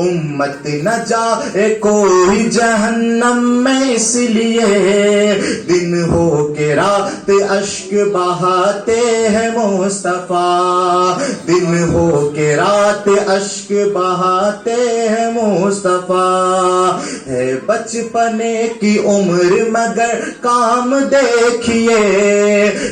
امت نہ جائے کوئی جہنم میں، اس لیے دن ہو کے رات اشک بہاتے ہیں مصطفیٰ، دن ہو کے رات اشک بہاتے ہیں مصطفیٰ، ہے بچپنے کی عمر مگر کام دیکھیے،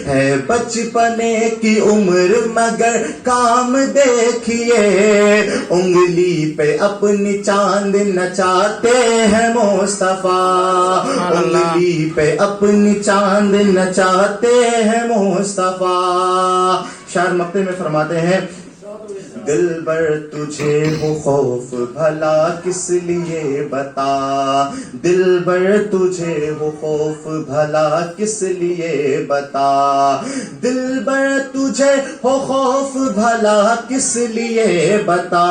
ہے بچپنے کی عمر مگر کام دیکھیے، انگلی پہ اپنی چاند نچاتے ہیں مصطفیٰ، انگلی پہ اپنی چاند نچاتے ہیں مصطفیٰ۔ شاعر مقطع میں فرماتے ہیں، دلبر تجھے وہ خوف بھلا کس لیے بتا، دلبر تجھے وہ خوف بھلا کس لیے بتا، دلبر تجھے وہ خوف بھلا کس لیے بتا،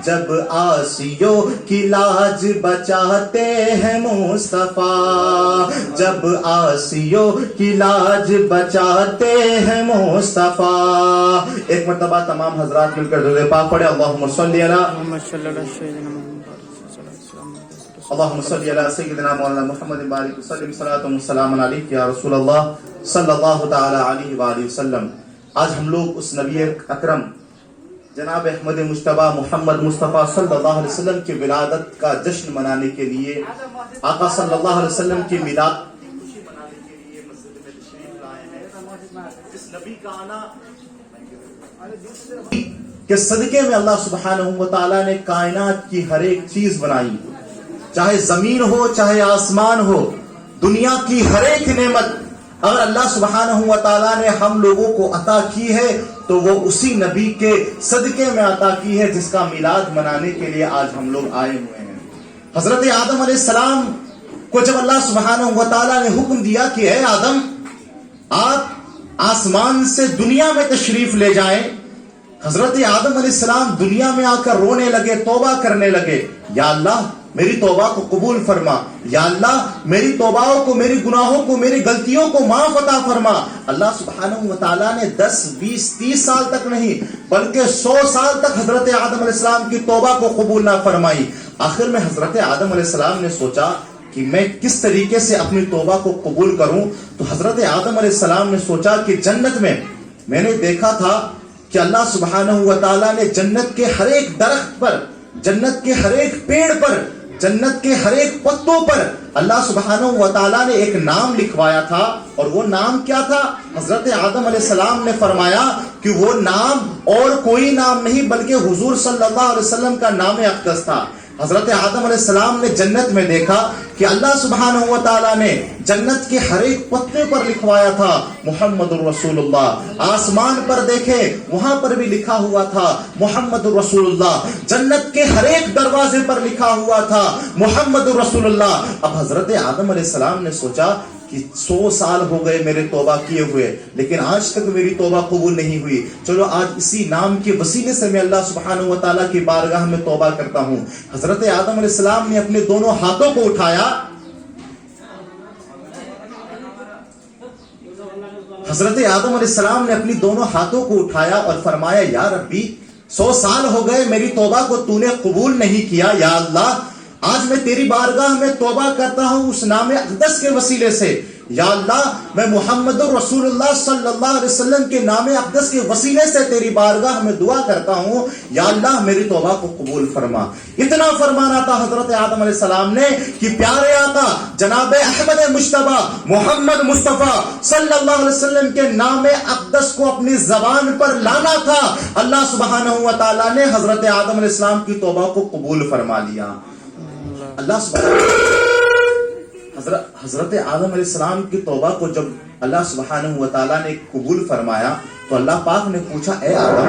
جب آسیوں کی لاج بچاتے ہیں مصطفیٰ، جب آسیوں کی لاج بچاتے ہیں مصطفیٰ۔ ایک مرتبہ تمام حضرات مل کر درود پاک پڑھے، اللہم صلی علی اللہم صلی علی سیدنا مولانا محمد بارک وسلم، صلاۃ و سلام علیک یا رسول اللہ صلی اللہ تعالی علیہ وآلہ وسلم۔ آج ہم لوگ اس نبی اکرم جناب احمد مجتبی محمد مصطفیٰ صلی اللہ علیہ وسلم کی ولادت کا جشن منانے کے لیے، آقا صلی اللہ علیہ وسلم کی میلاد کی خوشی منانے کے لیے مسجد میں تشریف لائے ہیں۔ اس نبی کا آنا کہ صدقے میں اللہ سبحانہ و تعالیٰ نے کائنات کی ہر ایک چیز بنائی، چاہے زمین ہو چاہے آسمان ہو، دنیا کی ہر ایک نعمت اگر اللہ سبحانہ و تعالیٰ نے ہم لوگوں کو عطا کی ہے تو وہ اسی نبی کے صدقے میں عطا کی ہے، جس کا میلاد منانے کے لیے آج ہم لوگ آئے ہوئے ہیں۔ حضرت آدم علیہ السلام کو جب اللہ سبحانہ و تعالیٰ نے حکم دیا کہ اے آدم، آپ آسمان سے دنیا میں تشریف لے جائیں، حضرت آدم علیہ السلام دنیا میں آ کر رونے لگے، توبہ کرنے لگے، یا اللہ میری توبہ کو قبول فرما، یا اللہ میری توبہ کو، میری گناہوں کو، میری غلطیوں کو معاف عطا فرما۔ اللہ سبحانہ و تعالیٰ نے 10 20 30 سال تک نہیں بلکہ 100 سال تک حضرت آدم علیہ السلام کی توبہ کو قبول نہ فرمائی۔ آخر میں حضرت آدم علیہ السلام نے سوچا کہ میں کس طریقے سے اپنی توبہ کو قبول کروں، تو حضرت آدم علیہ السلام نے سوچا کہ جنت میں نے دیکھا تھا کہ اللہ سبحانہ و تعالیٰ نے جنت کے ہر ایک درخت پر، جنت کے ہر ایک پیڑ پر، جنت کے ہر ایک پتوں پر اللہ سبحانہ و تعالیٰ نے ایک نام لکھوایا تھا، اور وہ نام کیا تھا؟ حضرت آدم علیہ السلام نے فرمایا کہ وہ نام اور کوئی نام نہیں بلکہ حضور صلی اللہ علیہ وسلم کا نام اقدس تھا۔ حضرت آدم علیہ السلام نے جنت میں دیکھا کہ اللہ سبحانہ و تعالیٰ نے جنت کے ہر ایک پتے پر لکھوایا تھا محمد الرسول اللہ۔ آسمان پر دیکھے وہاں پر بھی لکھا ہوا تھا محمد الرسول اللہ۔ جنت کے ہر ایک دروازے پر لکھا ہوا تھا محمد الرسول اللہ۔ اب حضرت آدم علیہ السلام نے سوچا کہ 100 سال ہو گئے میرے توبہ کیے ہوئے، لیکن آج تک میری توبہ قبول نہیں ہوئی، چلو آج اسی نام کے وسیلے سے میں اللہ سبحانہ و تعالیٰ کی بارگاہ میں توبہ کرتا ہوں۔ حضرت آدم علیہ السلام نے اپنے دونوں ہاتھوں کو اٹھایا، حضرت آدم علیہ السلام نے اپنی دونوں ہاتھوں کو اٹھایا اور فرمایا، یا ربی 100 سال ہو گئے میری توبہ کو تو نے قبول نہیں کیا، یا اللہ آج میں تیری بارگاہ میں توبہ کرتا ہوں اس نام اقدس کے وسیلے سے، یا اللہ میں محمد الرسول اللہ صلی اللہ علیہ وسلم کے نام اقدس کے وسیلے سے تیری بارگاہ میں دعا کرتا ہوں، یا اللہ میری توبہ کو قبول فرما۔ اتنا فرمانا تھا حضرت آدم علیہ السلام نے کہ پیارے آقا جناب احمد مجتبی محمد مصطفیٰ صلی اللہ علیہ وسلم کے نام اقدس کو اپنی زبان پر لانا تھا۔ اللہ سبحانہ و تعالیٰ نے حضرت آدم علیہ السلام کی توبہ کو قبول فرما لیا۔ اللہ سبحانہ حضرت آدم علیہ السلام کی توبہ کو جب اللہ سبحانہ و تعالیٰ نے قبول فرمایا تو اللہ پاک نے پوچھا، اے آدم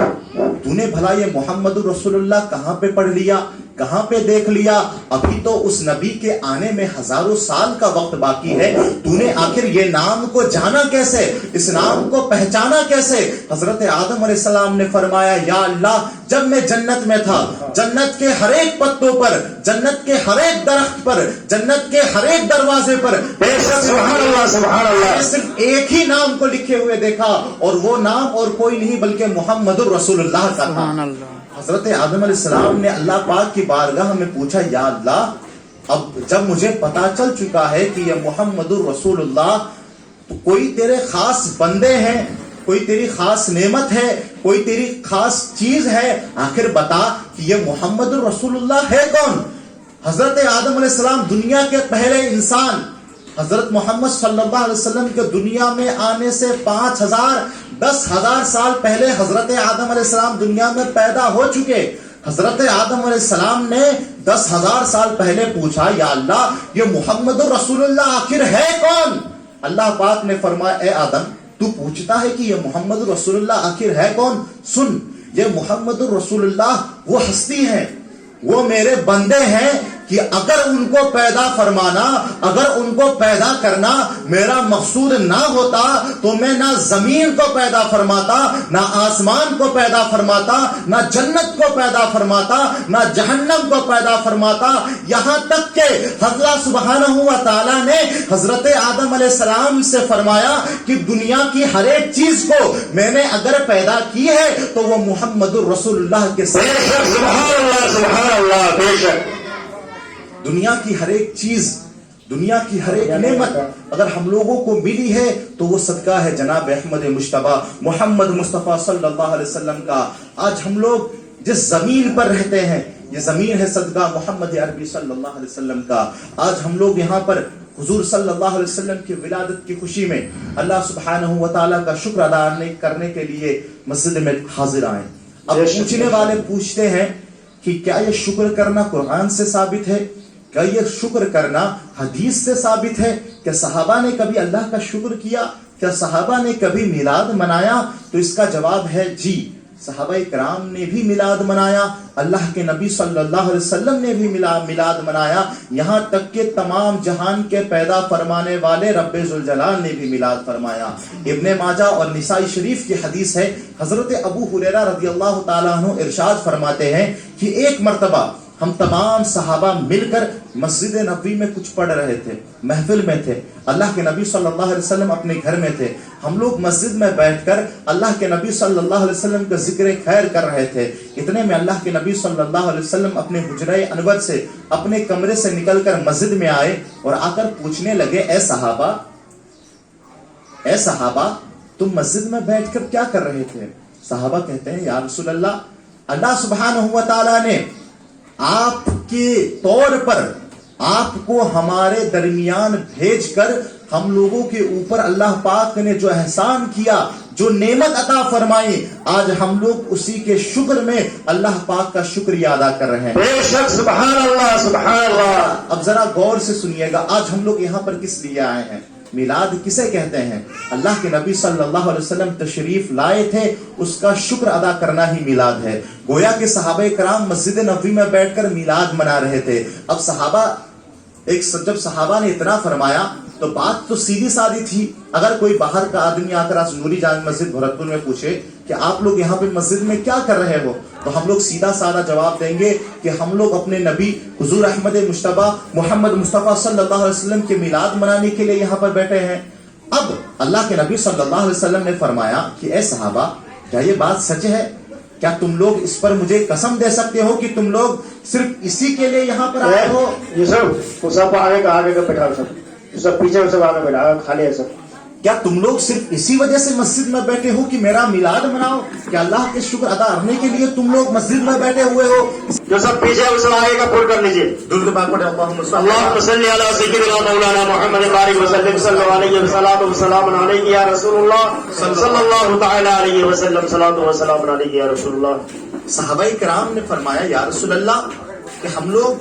تو نے بھلا یہ محمد الرسول اللہ کہاں پہ پڑھ لیا، کہاں پہ دیکھ لیا؟ ابھی تو اس نبی کے آنے میں ہزاروں سال کا وقت باقی ہے، تو نے آخر یہ نام کو جانا کیسے، اس نام کو پہچانا کیسے؟ حضرت آدم علیہ السلام نے فرمایا، یا اللہ جب میں جنت میں تھا، جنت کے ہر ایک پتوں پر، جنت کے ہر ایک درخت پر، جنت کے ہر ایک دروازے پر سبحان اللہ سبحان اللہ صرف ایک ہی نام کو لکھے ہوئے دیکھا، اور وہ نام اور کوئی نہیں بلکہ محمد الرسول اللہ کا تھا۔ حضرت آدم علیہ السلام نے اللہ پاک کی بارگاہ میں پوچھا یا اللہ اب جب مجھے پتا چل چکا ہے کہ یہ محمد الرسول اللہ تو کوئی تیرے خاص بندے ہیں، کوئی تیری خاص نعمت ہے، کوئی تیری خاص چیز ہے، آخر بتا کہ یہ محمد الرسول اللہ ہے کون؟ حضرت آدم علیہ السلام دنیا کے پہلے انسان، حضرت محمد صلی اللہ علیہ وسلم کے دنیا میں آنے سے 5000-10,000 سال پہلے حضرت آدم علیہ السلام دنیا میں پیدا ہو چکے۔ حضرت آدم علیہ السلام نے 10,000 سال پہلے پوچھا یا اللہ یہ محمد الرسول اللہ آخر ہے کون؟ اللہ پاک نے فرمایا اے آدم تو پوچھتا ہے کہ یہ محمد الرسول اللہ آخر ہے کون؟ سن، یہ محمد الرسول اللہ وہ ہستی ہے، وہ میرے بندے ہیں کہ اگر ان کو پیدا فرمانا، اگر ان کو پیدا کرنا میرا مقصود نہ ہوتا تو میں نہ زمین کو پیدا فرماتا، نہ آسمان کو پیدا فرماتا، نہ جنت کو پیدا فرماتا، نہ جہنم کو پیدا فرماتا، یہاں تک کہ اللہ سبحانہ و تعالی نے حضرت آدم علیہ السلام سے فرمایا کہ دنیا کی ہر ایک چیز کو میں نے اگر پیدا کی ہے تو وہ محمد الرسول اللہ کے ساتھ سبحان اللہ سبحان اللہ بے شک دنیا کی ہر ایک چیز، دنیا کی ہر ایک نعمت اگر ہم لوگوں کو ملی ہے تو وہ صدقہ ہے جناب احمد مجتبی محمد مصطفیٰ صلی اللہ علیہ وسلم کا۔ آج ہم لوگ جس زمین پر رہتے ہیں یہ زمین ہے صدقہ محمد عربی صلی اللہ علیہ وسلم کا۔ آج ہم لوگ یہاں پر حضور صلی اللہ علیہ وسلم کی ولادت کی خوشی میں اللہ سبحانہ و تعالیٰ کا شکر ادا کرنے کے لیے مسجد میں حاضر آئے۔ اب پوچھنے والے پوچھتے ہیں کہ کیا یہ شکر کرنا قرآن سے ثابت ہے؟ کیا یہ شکر کرنا حدیث سے ثابت ہے؟ کیا صحابہ نے کبھی اللہ کا شکر کیا؟ کیا صحابہ نے کبھی میلاد منایا؟ تو اس کا جواب ہے جی، صحابہ کرام نے بھی میلاد منایا، اللہ کے نبی صلی اللہ علیہ وسلم نے بھی میلاد منایا، یہاں تک کہ تمام جہان کے پیدا فرمانے والے رب ذوالجلال نے بھی میلاد فرمایا۔ ابن ماجہ اور نسائی شریف کی حدیث ہے، حضرت ابو ہریرہ رضی اللہ تعالیٰ عنہ ارشاد فرماتے ہیں کہ ایک مرتبہ ہم تمام صحابہ مل کر مسجد نبوی میں کچھ پڑھ رہے تھے، محفل میں تھے، اللہ کے نبی صلی اللہ علیہ وسلم اپنے گھر میں تھے، ہم لوگ مسجد میں بیٹھ کر اللہ کے نبی صلی اللہ علیہ وسلم کا ذکر خیر کر رہے تھے۔ اتنے میں اللہ کے نبی صلی اللہ علیہ وسلم اپنے حجرہ انور سے اپنے کمرے سے نکل کر مسجد میں آئے اور آ کر پوچھنے لگے اے صحابہ تم مسجد میں بیٹھ کر کیا کر رہے تھے؟ صحابہ کہتے ہیں یا رسول اللہ، اللہ سبحانہ و تعالیٰ نے آپ کے طور پر آپ کو ہمارے درمیان بھیج کر ہم لوگوں کے اوپر اللہ پاک نے جو احسان کیا، جو نعمت عطا فرمائی، آج ہم لوگ اسی کے شکر میں اللہ پاک کا شکریہ ادا کر رہے ہیں۔ بے شک سبحان اللہ سبحان اللہ۔ اب ذرا غور سے سنیے گا، آج ہم لوگ یہاں پر کس لیے آئے ہیں؟ میلاد کسے کہتے ہیں؟ اللہ کے نبی صلی اللہ علیہ وسلم تشریف لائے تھے، اس کا شکر ادا کرنا ہی میلاد ہے۔ گویا کہ صحابہ کرام مسجد نبوی میں بیٹھ کر میلاد منا رہے تھے۔ اب جب صحابہ نے اتنا فرمایا تو بات تو سیدھی سادی تھی۔ اگر کوئی باہر کا آدمی آ کر آج نوری جامع مسجد بھرتپور میں پوچھے کہ آپ لوگ یہاں پہ مسجد میں کیا کر رہے ہو، تو ہم لوگ سیدھا سادہ جواب دیں گے کہ ہم لوگ اپنے نبی حضور احمد مجتبی محمد مصطفیٰ صلی اللہ علیہ وسلم کے میلاد منانے کے لیے یہاں پر بیٹھے ہیں۔ اب اللہ کے نبی صلی اللہ علیہ وسلم نے فرمایا کہ اے صحابہ کیا یہ بات سچ ہے؟ کیا تم لوگ اس پر مجھے قسم دے سکتے ہو کہ تم لوگ صرف اسی کے لیے یہاں پر آئے ہو؟ یہ سب آگے کا بیٹھا سب پیچھے سب آگے بیٹھا خالی ہے سب۔ کیا تم لوگ صرف اسی وجہ سے مسجد میں بیٹھے ہو کہ میرا میلاد مناؤ؟ کیا اللہ کے شکر ادا کرنے کے لیے تم لوگ مسجد میں بیٹھے ہوئے ہو؟ جو سب پیچھے ہے سب آگے کا پھول کر لیجیے۔ درود پاک پڑھیں، اللہم صلی علی سیدنا مولانا محمد بارک وسلم صلی اللہ علیہ وسلم وسلام علیہ یا رسول اللہ صلی اللہ تعالی علیہ وسلم صلاۃ و سلام علیہ یا رسول اللہ۔ صحابہ کرام نے فرمایا یا رسول اللہ کہ ہم لوگ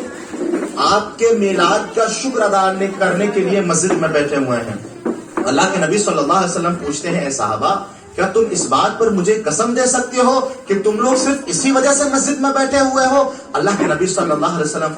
آپ کے میلاد کا شکر ادا کرنے کے لیے مسجد میں بیٹھے ہوئے ہیں۔ اللہ کے نبی صلی اللہ علیہ وسلم پوچھتے ہیں اے صحابہ کیا تم اس بات پر مجھے قسم دے سکتے ہو کہ تم لوگ صرف اسی وجہ سے مسجد میں بیٹھے ہوئے ہو؟ اللہ کے نبی صلی اللہ علیہ وسلم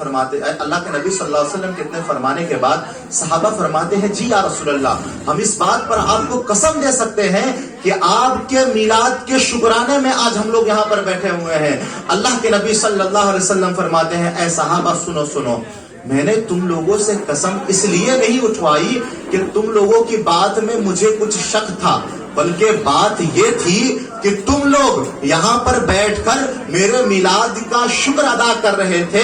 کے اتنے فرمانے کے بعد صحابہ فرماتے ہیں جی یا رسول اللہ، ہم اس بات پر آپ کو قسم دے سکتے ہیں کہ آپ کے میلاد کے شکرانے میں آج ہم لوگ یہاں پر بیٹھے ہوئے ہیں۔ اللہ کے نبی صلی اللہ علیہ وسلم فرماتے ہیں اے صحابہ سنو، میں نے تم لوگوں سے قسم اس لیے نہیں اٹھوائی کہ تم لوگوں کی بات میں مجھے کچھ شک تھا، بلکہ بات یہ تھی کہ تم لوگ یہاں پر بیٹھ کر میرے میلاد کا شکر ادا کر رہے تھے،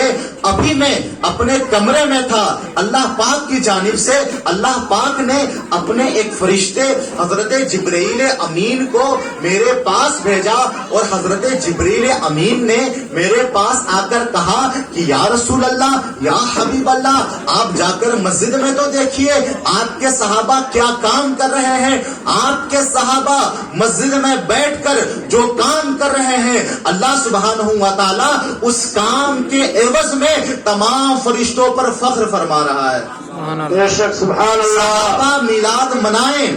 ابھی میں اپنے کمرے میں تھا، اللہ پاک کی جانب سے اللہ پاک نے اپنے ایک فرشتے حضرت جبرائیل امین کو میرے پاس بھیجا، اور حضرت جبرائیل امین نے میرے پاس آ کر کہا کہ یا رسول اللہ، یا حبیب اللہ، آپ جا کر مسجد میں تو دیکھیے آپ کے صحابہ کیا کام کر رہے ہیں، آپ کے صحابہ مسجد میں بیٹھ کر جو کام کر رہے ہیں، اللہ سبحانہ و تعالی اس کام کے عوض میں تمام فرشتوں پر فخر فرما رہا ہے۔ بے شک سبحان اللہ۔ صحابہ میلاد منائیں،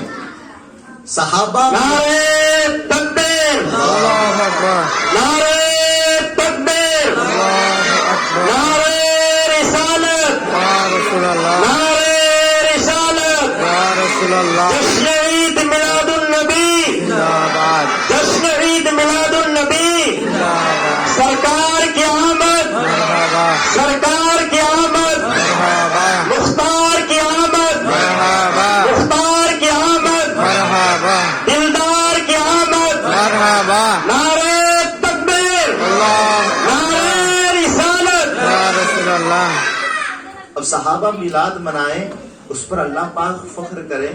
صحابہ نعرے تکبیر، نعرے تکبیر، نعرے رسالت، نعرے رسالت، جشن عید میلاد النبی، جشن عید میلاد النبی، سرکار کی آمد، سرکار کی آمد، مختار کی آمد، مختار کی آمد، دلدار کی آمد، نعرے تکبیر، نعرے رسالت۔ اب صحابہ میلاد منائیں، اس پر اللہ پاک فخر کرے،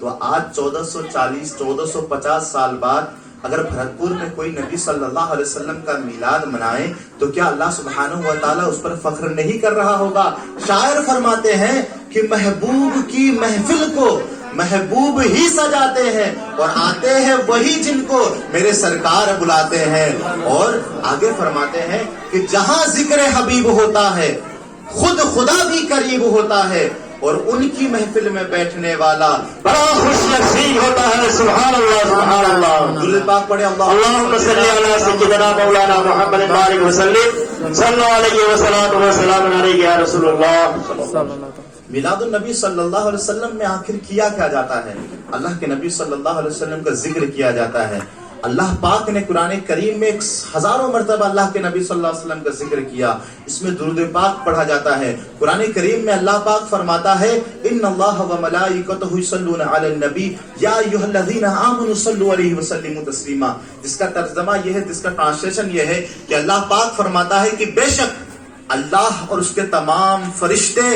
تو آج 1440-1450 سال بعد اگر بھرتپور میں کوئی نبی صلی اللہ علیہ وسلم کا میلاد منائے تو کیا اللہ سبحانہ و تعالیٰ اس پر فخر نہیں کر رہا ہوگا؟ شاعر فرماتے ہیں کہ محبوب کی محفل کو محبوب ہی سجاتے ہیں، اور آتے ہیں وہی جن کو میرے سرکار بلاتے ہیں۔ اور آگے فرماتے ہیں کہ جہاں ذکر حبیب ہوتا ہے خود خدا بھی قریب ہوتا ہے، اور ان کی محفل میں بیٹھنے والا بڑا خوش نصیب ہوتا ہے۔ سبحان اللہ، سبحان اللہ۔ درود پاک پڑھے اللہم صلی علی سیدنا مولانا محمد بارک وسلم، صلی اللہ علیہ وسلم علیہ یا رسول اللہ۔ میلاد النبی صلی اللہ علیہ وسلم میں آخر کیا کیا جاتا ہے؟ اللہ کے نبی صلی اللہ علیہ وسلم کا ذکر کیا جاتا ہے۔ اللہ پاک نے قرآن کریم میں ہزاروں مرتبہ اللہ کے نبی صلی اللہ علیہ وسلم کا ذکر کیا، اس میں درود پاک پڑھا جاتا ہے۔ قرآن کریم میں اللہ پاک فرماتا ہے ان اللہ و ملائکتہ یصلون علی النبی یا ایھا الذین آمنوا صلوا علیہ وسلموا تسلیما، جس کا ترجمہ یہ ہے، جس کا ٹرانسلیشن یہ ہے کہ اللہ پاک فرماتا ہے کہ بے شک اللہ اور اس کے تمام فرشتے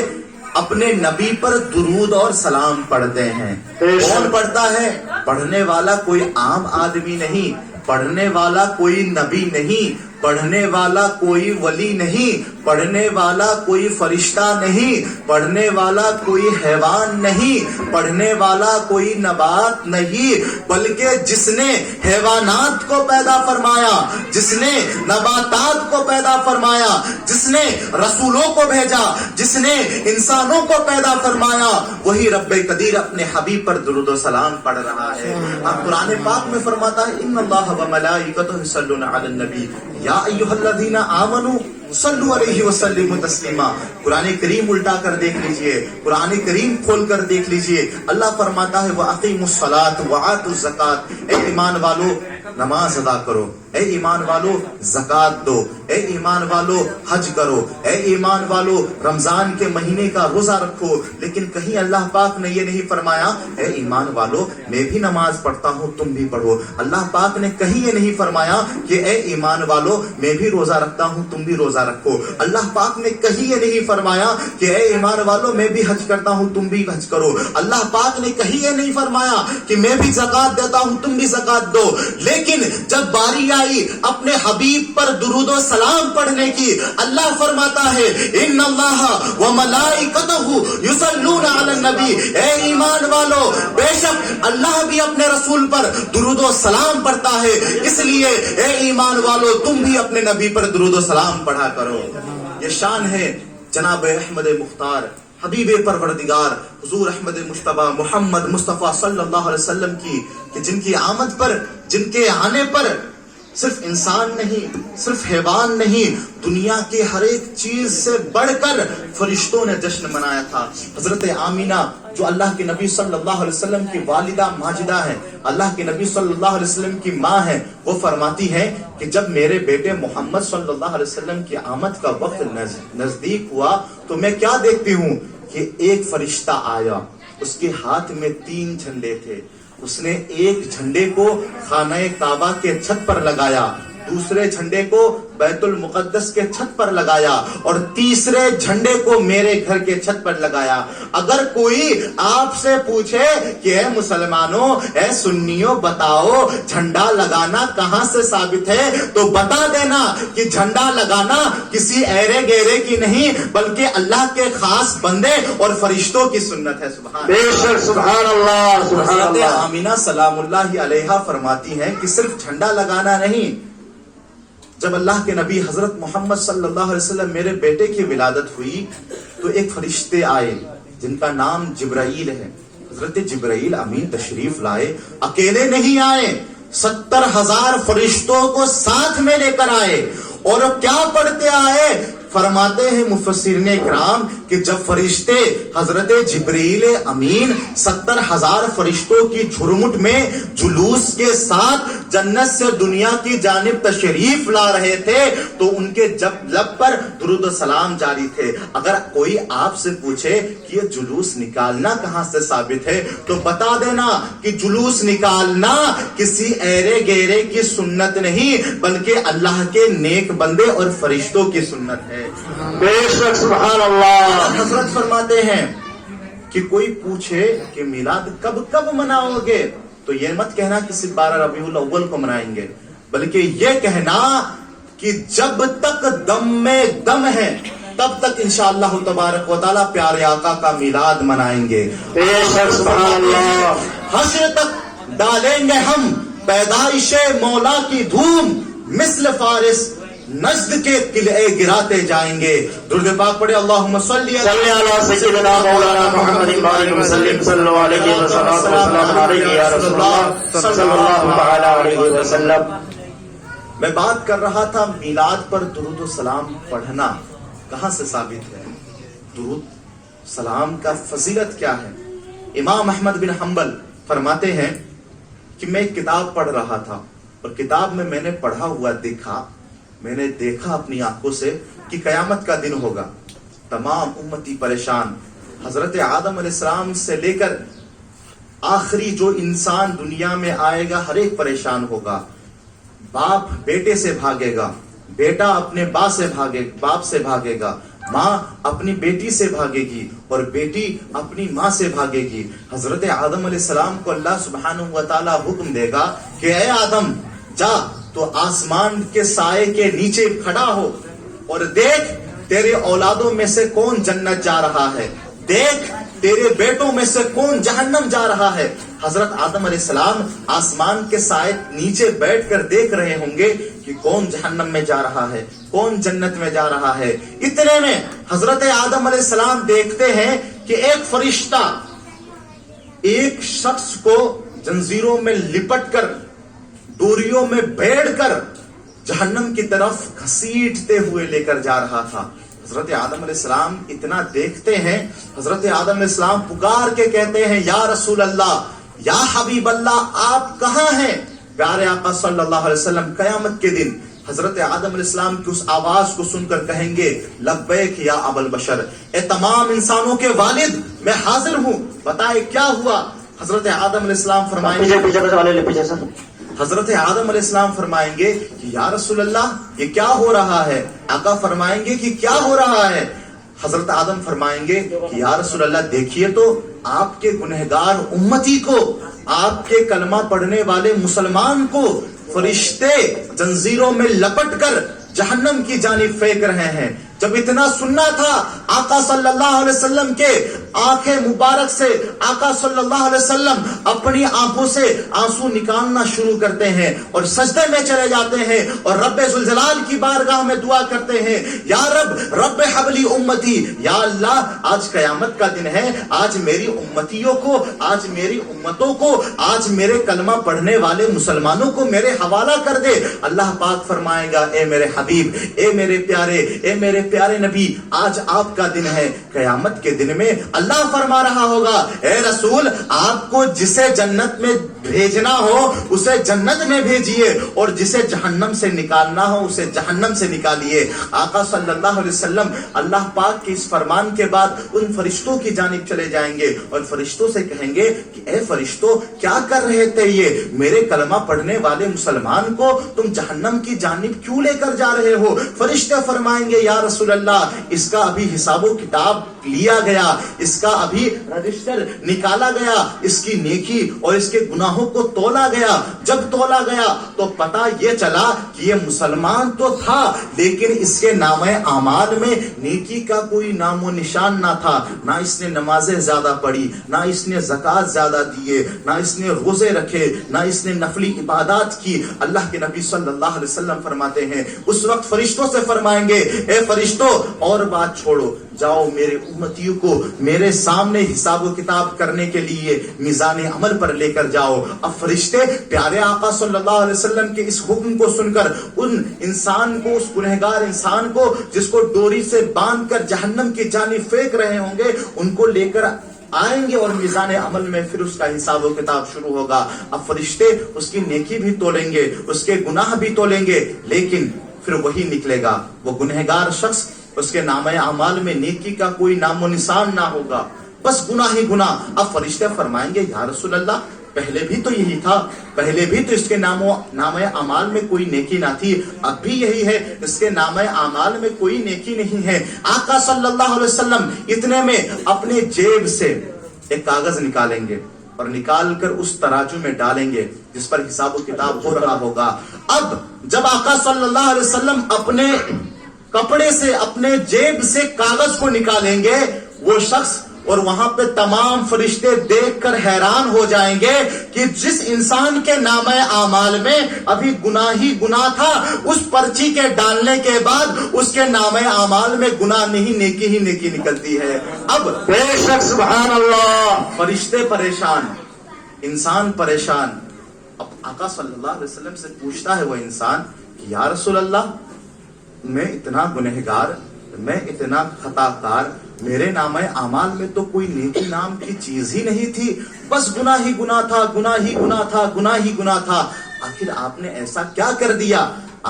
اپنے نبی پر درود اور سلام پڑھتے ہیں۔ کون پڑھتا ہے؟ پڑھنے والا کوئی عام آدمی نہیں، پڑھنے والا کوئی نبی نہیں، پڑھنے والا کوئی ولی نہیں، پڑھنے والا کوئی فرشتہ نہیں، پڑھنے والا کوئی حیوان نہیں، پڑھنے والا کوئی نبات نہیں، بلکہ جس نے حیوانات کو پیدا فرمایا، جس نے نباتات کو پیدا فرمایا، جس نے رسولوں کو بھیجا، جس نے انسانوں کو پیدا فرمایا، وہی رب قدیر اپنے حبیب پر درود و سلام پڑھ رہا ہے۔ اب قرآن پاک میں فرماتا ہے ان اللہ و ملائکتہ یصلون علی النبی یا ایھا الذین آمنوا صلوا علیہ وسلموا تسلیما۔ قرآن کریم الٹا کر دیکھ لیجئے، قرآن کریم کھول کر دیکھ لیجئے، اللہ فرماتا ہے وَأَقِیمُوا الصَّلَاةَ وَآتُوا الزَّکَاةَ، اے ایمان والو نماز ادا کرو، اے ایمان والو زکات دو، اے ایمان والو حج کرو، اے ایمان والو رمضان کے مہینے کا روزہ رکھو۔ لیکن کہیں اللہ پاک نے یہ نہیں فرمایا اے ایمان والو میں بھی نماز پڑھتا ہوں تم بھی پڑھو۔ اللہ پاک نے کہیں یہ نہیں فرمایا کہ اے ایمان والو میں بھی روزہ رکھتا ہوں تم بھی روزہ رکھو۔ اللہ پاک نے کہیں یہ نہیں فرمایا کہ اے ایمان والو میں بھی حج کرتا ہوں تم بھی حج کرو۔ اللہ پاک نے کہیں یہ نہیں فرمایا کہ میں بھی زکات دیتا ہوں تم بھی زکات دو۔ لیکن جب باری آئی اپنے حبیب پر درود و سلام پڑھنے کی، اللہ فرماتا ہے ان اللہ و ملائکتہ یصلون علی النبی، اے ایمان والو بے شک اللہ بھی اپنے رسول پر درود و سلام پڑھتا ہے، اس لیے اے ایمان والو تم بھی اپنے نبی پر درود و سلام پڑھا کرو۔ یہ شان ہے جناب احمد مختار حبیب پروردگار حضور احمد مجتبی محمد مصطفیٰ صلی اللہ علیہ وسلم کی، کہ جن کی آمد پر، جن کے آنے پر صرف انسان نہیں، صرف حیوان نہیں، دنیا کی ہر ایک چیز سے بڑھ کر فرشتوں نے جشن منایا تھا۔ حضرت آمینہ جو اللہ کے نبی صلی اللہ علیہ وسلم کی والدہ ماجدہ ہے، اللہ کے نبی صلی اللہ علیہ وسلم کی ماں ہے، وہ فرماتی ہے کہ جب میرے بیٹے محمد صلی اللہ علیہ وسلم کی آمد کا وقت نزدیک ہوا تو میں کیا دیکھتی ہوں کہ ایک فرشتہ آیا، اس کے ہاتھ میں 3 جھنڈے تھے، اس نے ایک جھنڈے کو خانہ کعبہ کے چھت پر لگایا، دوسرے جھنڈے کو بیت المقدس کے چھت پر لگایا اور تیسرے جھنڈے کو میرے گھر کے چھت پر لگایا۔ اگر کوئی آپ سے پوچھے کہ اے مسلمانوں، اے سنیوں، بتاؤ جھنڈا لگانا کہاں سے ثابت ہے، تو بتا دینا کہ جھنڈا لگانا کسی ایرے گیرے کی نہیں بلکہ اللہ کے خاص بندے اور فرشتوں کی سنت ہے۔ سبحان بے شک، سبحان اللہ، سبحان حضرت اللہ۔ آمینہ سلام اللہ علیہا فرماتی ہیں کہ صرف جھنڈا لگانا نہیں، جب اللہ کے نبی حضرت محمد صلی اللہ علیہ وسلم میرے بیٹے کی ولادت ہوئی تو ایک فرشتے آئے جن کا نام جبرائیل ہے۔ حضرت جبرائیل امین تشریف لائے، اکیلے نہیں آئے، 70,000 فرشتوں کو ساتھ میں لے کر آئے۔ اور کیا پڑھتے آئے؟ فرماتے ہیں مفسرین کرام کہ جب فرشتے حضرت جبرائیل امین 70,000 فرشتوں کی جھرمٹ میں جلوس کے ساتھ جنت سے دنیا کی جانب تشریف لا رہے تھے تو ان کے جب لب پر درود و سلام جاری تھے۔ اگر کوئی آپ سے پوچھے کہ یہ جلوس نکالنا کہاں سے ثابت ہے تو بتا دینا کہ جلوس نکالنا کسی ایرے گیرے کی سنت نہیں بلکہ اللہ کے نیک بندے اور فرشتوں کی سنت ہے۔ بے شک، سبحان اللہ۔ حضرت فرماتے ہیں کہ کوئی پوچھے کہ میلاد کب مناؤ گے تو یہ مت کہنا کہ صرف 12 ربیع الاول کو منائیں گے، بلکہ یہ کہنا کہ جب تک دم میں دم ہے تب تک انشاءاللہ تبارک و تعالی پیارے آقا کا میلاد منائیں گے۔ بے شک، سبحان اللہ۔ حشر تک ڈالیں گے ہم پیدائش مولا کی دھوم، مثل فارس نجد کے قلعے گراتے جائیں گے۔ درود پاک پڑھے، اللہم صلی صلی علی سیدنا مولانا محمد بارک وسلم، صلی اللہ علیہ وسلم علیہ یا رسول اللہ صلی اللہ تعالی علیہ وسلم۔ میں بات کر رہا تھا میلاد پر درود و سلام پڑھنا کہاں سے ثابت ہے، درود سلام کا فضیلت کیا ہے۔ امام احمد بن حنبل فرماتے ہیں کہ میں ایک کتاب پڑھ رہا تھا اور کتاب میں نے پڑھا ہوا میں نے دیکھا اپنی آنکھوں سے کہ قیامت کا دن ہوگا، تمام امتی پریشان، حضرت آدم علیہ السلام سے لے کر آخری جو انسان دنیا میں آئے گا ہر ایک پریشان ہوگا۔ باپ بیٹے سے بھاگے گا، بیٹا اپنے باپ سے بھاگے گا، ماں اپنی بیٹی سے بھاگے گی اور بیٹی اپنی ماں سے بھاگے گی۔ حضرت آدم علیہ السلام کو اللہ سبحانہ و تعالی حکم دے گا کہ اے آدم جا تو آسمان کے سائے کے نیچے کھڑا ہو اور دیکھ تیرے اولادوں میں سے کون جنت جا رہا ہے، دیکھ تیرے بیٹوں میں سے کون جہنم جا رہا ہے۔ حضرت آدم علیہ السلام آسمان کے سائے نیچے بیٹھ کر دیکھ رہے ہوں گے کہ کون جہنم میں جا رہا ہے، کون جنت میں جا رہا ہے۔ اتنے میں حضرت آدم علیہ السلام دیکھتے ہیں کہ ایک فرشتہ ایک شخص کو جنزیروں میں لپٹ کر ڈوریوں میں بیٹھ کر جہنم کی طرف گھسیٹتے ہوئے لے کر جا رہا تھا۔ حضرت آدم علیہ السلام اتنا دیکھتے ہیں، حضرت آدم علیہ السلام پکار کے کہتے ہیں یا رسول اللہ، یا حبیب اللہ، آپ کہاں ہیں؟ پیارے آقا صلی اللہ علیہ وسلم قیامت کے دن حضرت آدم علیہ السلام کی اس آواز کو سن کر کہیں گے لبیک یا ابا البشر، اے تمام انسانوں کے والد، میں حاضر ہوں، بتائے کیا ہوا؟ حضرت آدم علیہ السلام فرمائیں گے، حضرت آدم علیہ السلام فرمائیں گے کہ یا رسول اللہ یہ کیا ہو رہا ہے؟ آقا فرمائیں گے کہ کیا ہو رہا ہے؟ حضرت آدم فرمائیں گے کہ یا رسول اللہ دیکھیے تو آپ کے گنہگار امتی کو، آپ کے کلمہ پڑھنے والے مسلمان کو فرشتے جنزیروں میں لپٹ کر جہنم کی جانب پھینک رہے ہیں۔ جب اتنا سننا تھا آقا صلی اللہ علیہ وسلم کے آنکھیں مبارک سے آقا صلی اللہ علیہ وسلم اپنی آنکھوں سے آنسو نکالنا شروع کرتے ہیں اور سجدے میں چلے جاتے ہیں اور رب ذوالجلال کی بارگاہ میں دعا کرتے ہیں، یا رب حبلی امتی، یا اللہ آج قیامت کا دن ہے، آج میری امتیوں کو، آج میری امتوں کو، آج میرے کلمہ پڑھنے والے مسلمانوں کو میرے حوالہ کر دے۔ اللہ پاک فرمائے گا اے میرے حبیب، اے میرے پیارے، اے میرے پیارے نبی آج آپ کا دن ہے, قیامت کے دن میں اللہ فرما رہا ہوگا اے رسول آپ کو جسے جنت میں بھیجنا ہو اسے جنت میں بھیجیے, اور جسے جہنم سے نکالنا ہو اسے جہنم سے نکالیے. آقا صلی اللہ علیہ وسلم اللہ پاک کے اس فرمان کے بعد ان فرشتوں کی جانب چلے جائیں گے اور فرشتوں سے کہیں گے کہ اے فرشتوں کیا کر رہے تھے یہ میرے کلمہ پڑھنے والے مسلمان کو تم جہنم کی جانب کیوں لے کر جا رہے ہو؟ فرشتے فرمائیں گے یا رسول اللہ اس کا ابھی حساب و کتاب لیا گیا, اس کا ابھی رجسٹر نکالا گیا, اس کی نیکی اور اس کے گناہوں کو تولا گیا. جب تولا گیا تو پتہ یہ چلا کہ یہ مسلمان تو تھا لیکن اس کے نامہ اعمال میں نیکی کا کوئی نام و نشان نہ تھا. نہ اس نے نمازیں زیادہ پڑھی, نہ اس نے زکوٰۃ زیادہ دیے, نہ اس نے روزے رکھے, نہ اس نے نفلی عبادات کی. اللہ کے نبی صلی اللہ علیہ وسلم فرماتے ہیں اس وقت فرشتوں سے فرمائیں گے اے فرشتوں اور بات چھوڑو, جاؤ میرے امتیوں کو میرے سامنے حساب و کتاب کرنے کے لیے میزان عمل پر لے کر جاؤ. اب فرشتے پیارے آقا صلی اللہ علیہ وسلم کے اس حکم کو سن کر ان انسان کو, اس گنہگار انسان کو جس کو ڈوری سے باندھ کر جہنم کی جانب پھینک رہے ہوں گے, ان کو لے کر آئیں گے اور میزان عمل میں پھر اس کا حساب و کتاب شروع ہوگا. اب فرشتے اس کی نیکی بھی تولیں گے, اس کے گناہ بھی تولیں گے, لیکن پھر وہی نکلے گا وہ گنہگار شخص, اس کے نامہ اعمال میں نیکی کا کوئی نام و نشان نہ ہوگا, بس گناہ ہی گناہ. اب فرشتے فرمائیں گے یا رسول اللہ پہلے بھی تو یہی تھا, پہلے بھی تو اس کے نامہ اعمال میں کوئی نیکی نہ تھی, اب بھی یہی ہے اس کے نامہ اعمال میں کوئی نیکی نہیں ہے. آقا صلی اللہ علیہ وسلم اتنے میں اپنے جیب سے ایک کاغذ نکالیں گے اور نکال کر اس ترازو میں ڈالیں گے جس پر حساب و کتاب ہو رہا ہوگا. اب جب آقا صلی اللہ علیہ وسلم اپنے کپڑے سے اپنے جیب سے کاغذ کو نکالیں گے وہ شخص, اور وہاں پہ تمام فرشتے دیکھ کر حیران ہو جائیں گے کہ جس انسان کے نامہ اعمال میں ابھی گناہ ہی گناہ تھا, اس پرچی کے ڈالنے کے بعد اس کے نامہ اعمال میں گناہ نہیں نیکی ہی نیکی نکلتی ہے. اب بے شک سبحان اللہ, فرشتے پریشان, انسان پریشان. اب آقا صلی اللہ علیہ وسلم سے پوچھتا ہے وہ انسان کہ یا رسول اللہ میں اتنا گنہگار, میں اتنا خطا کار, میرے نامہ اعمال میں تو کوئی نیکی نام کی چیز ہی نہیں تھی, بس گناہ ہی گناہ تھا, گناہ ہی گناہ تھا, گناہ ہی گناہ تھا. آخر آپ نے ایسا کیا کر دیا؟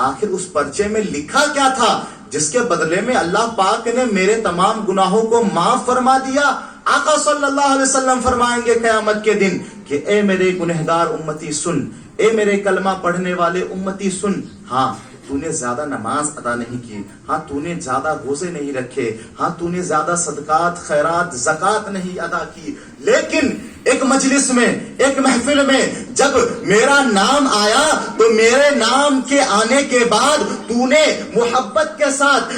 آخر اس پرچے میں لکھا کیا تھا جس کے بدلے میں اللہ پاک نے میرے تمام گناہوں کو معاف فرما دیا؟ آقا صلی اللہ علیہ وسلم فرمائیں گے قیامت کے دن کہ اے میرے گنہگار امتی سن, اے میرے کلمہ پڑھنے والے امتی سن, ہاں تو نے زیادہ نماز ادا نہیں کی, ہاں تو نے زیادہ روزے نہیں رکھے, ہاں تو نے زیادہ صدقات خیرات زکوٰۃ نہیں ادا کی, لیکن ایک مجلس میں, ایک محفل میں جب میرا نام آیا تو میرے نام کے آنے کے بعد تو نے محبت کے ساتھ,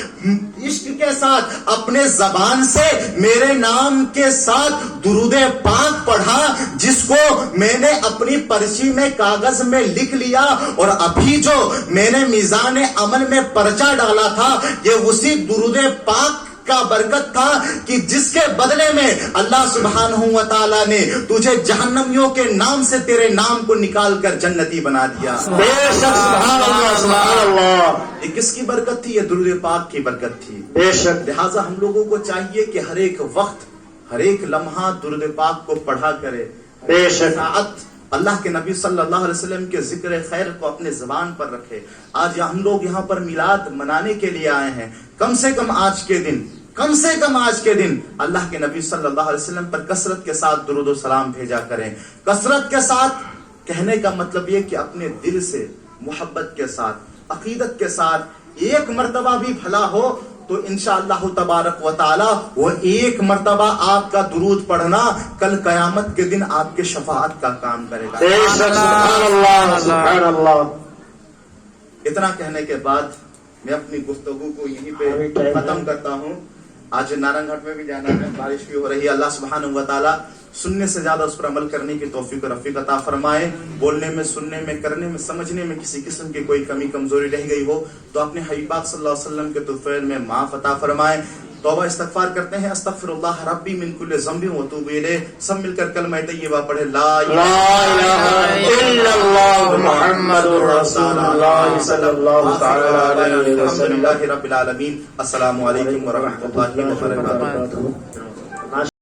عشق کے ساتھ اپنے زبان سے میرے نام کے ساتھ درود پاک پڑھا, جس کو میں نے اپنی پرچی میں کاغذ میں لکھ لیا, اور ابھی جو میں نے میزان عمل میں پرچہ ڈالا تھا یہ اسی درود پاک کا برکت تھا کہ جس کے بدلے میں اللہ سبحانہ و تعالیٰ نے تجھے جہنمیوں کے نام سے تیرے نام کو نکال کر جنتی بنا دیا. بے شک سبحان اللہ, سبحان اللہ. یہ کس کی برکت تھی؟ یہ درود پاک کی برکت تھی. بے شک. لہٰذا ہم لوگوں کو چاہیے کہ ہر ایک وقت, ہر ایک لمحہ درود پاک کو پڑھا کرے. بے شک. اللہ کے نبی صلی اللہ علیہ وسلم کے ذکر خیر کو اپنے زبان پر رکھے. آج ہم لوگ یہاں پر میلاد منانے کے لیے آئے ہیں, کم سے کم آج کے دن اللہ کے نبی صلی اللہ علیہ وسلم پر کثرت کے ساتھ درود و سلام بھیجا کریں. کثرت کے ساتھ کہنے کا مطلب یہ کہ اپنے دل سے, محبت کے ساتھ, عقیدت کے ساتھ ایک مرتبہ بھی بھلا ہو تو انشاءاللہ تبارک و تعالی وہ ایک مرتبہ آپ کا درود پڑھنا کل قیامت کے دن آپ کے شفاعت کا کام کرے گا. بے شک سبحان اللہ, سبحان اللہ. اتنا کہنے کے بعد میں اپنی گفتگو کو یہیں پہ ختم کرتا ہوں. آج نارنگ گھاٹ میں بھی جانا ہے, بارش بھی ہو رہی ہے. اللہ سبحانہ و تعالی سننے سے زیادہ اس پر عمل کرنے کی توفیق و رفیق عطا فرمائے. بولنے میں, سننے میں, کرنے میں, سمجھنے میں کسی قسم کی کوئی کمی کمزوری رہ گئی ہو تو اپنے حبیب پاک صلی اللہ علیہ وسلم کے طفیل میں معاف عطا فرمائے. توبہ استغفار کرتے ہیں. استغفر اللہ ربی من کل ذنب و اتوب الیہ. سب مل کر کلمہ طیبہ پڑھے لا لا الہ الا اللہ محمد رسول اللہ صلی اللہ تعالی علیہ وسلم. الحمدللہ رب العالمین. السلام علیکم ورحمۃ اللہ وبرکاتہ.